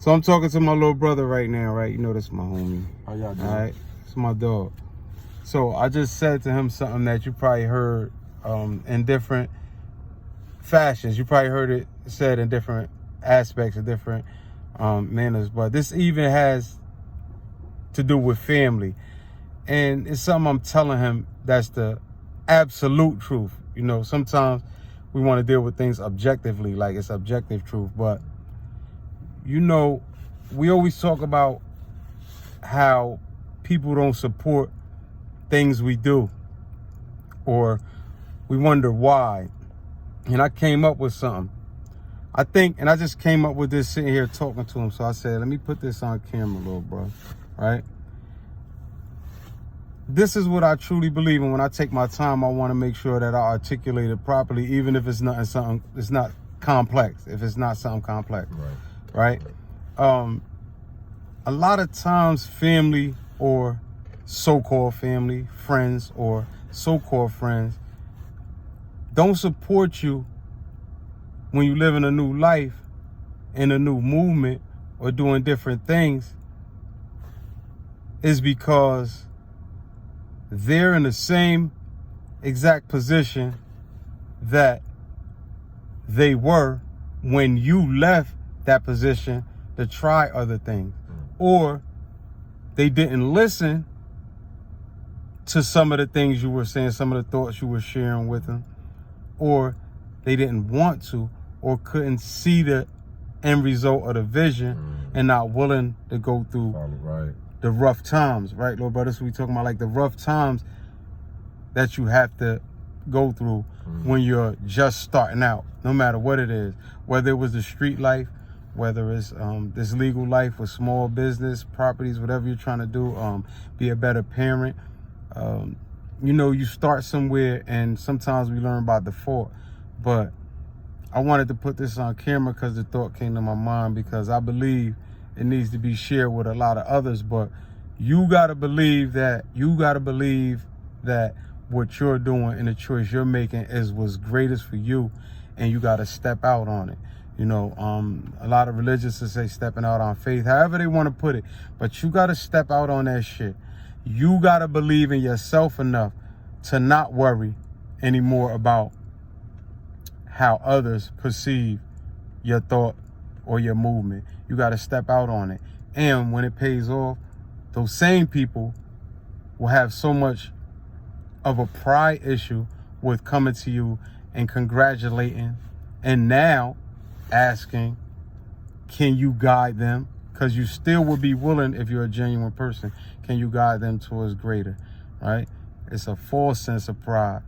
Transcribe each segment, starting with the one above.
So I'm talking to my little brother right now, right? You know that's my homie. How y'all doing? All right, it's my dog. So I just said to him something that you probably heard in different fashions. You probably heard it said in different aspects of different manners, but this even has to do with family. And it's something I'm telling him that's the absolute truth. You know, sometimes we want to deal with things objectively, like it's objective truth, but you know, we always talk about how people don't support things we do, or we wonder why. And I came up with something. I think, and I just came up with this sitting here talking to him. So I said, let me put this on camera, little bro, right? This is what I truly believe, and when I take my time, I want to make sure that I articulate it properly, even if it's not something, it's not complex, if it's not something complex, right? A lot of times family, or so-called family, friends, or so-called friends don't support you when you live in a new life, in a new movement, or doing different things, is because they're in the same exact position that they were when you left that position to try other things. Or they didn't listen to some of the things you were saying, some of the thoughts you were sharing with them, or they didn't want to, or couldn't see the end result of the vision, and not willing to go through the rough times, right, little brother? So we talking about like the rough times that you have to go through when you're just starting out, no matter what it is, whether it was the street life, whether it's this legal life with small business, properties, whatever you're trying to do, be a better parent. You know, you start somewhere, and sometimes we learn by default, but I wanted to put this on camera because the thought came to my mind, because I believe it needs to be shared with a lot of others. But you got to believe that what you're doing and the choice you're making is what's greatest for you, and you got to step out on it. You know, a lot of religions say stepping out on faith, however they want to put it, but you got to step out on that shit. You got to believe in yourself enough to not worry anymore about how others perceive your thought or your movement. You got to step out on it. And when it pays off, those same people will have so much of a pride issue with coming to you and congratulating, and now asking, can you guide them? Because you still would be willing, if you're a genuine person, can you guide them towards greater, right? It's a false sense of pride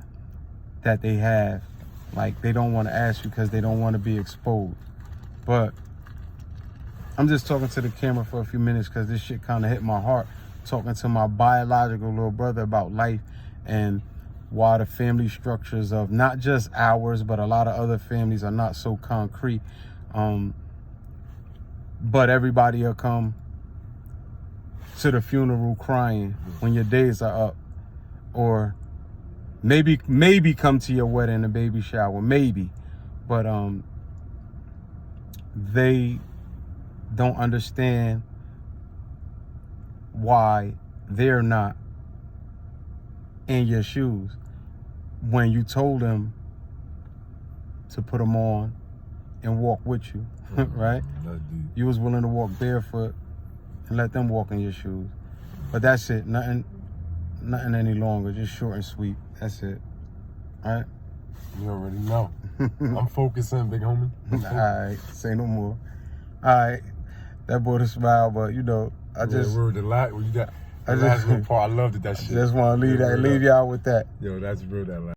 that they have. Like, they don't want to ask you because they don't want to be exposed. But I'm just talking to the camera for a few minutes because this shit kind of hit my heart, talking to my biological little brother about life and why the family structures of not just ours, but a lot of other families are not so concrete. But everybody will come to the funeral crying when your days are up, or maybe come to your wedding and baby shower, maybe, but they don't understand why they're not in your shoes when you told them to put them on and walk with you, right? You was willing to walk barefoot and let them walk in your shoes. But that's it. Nothing any longer. Just short and sweet. That's it. All right? You already know. I'm focusing, big homie. All right. Say no more. All right. That boy to smile, but you know, I just... Word, the last little part, I loved it, that shit. I just want to leave y'all with that. Yo, that's real, that last.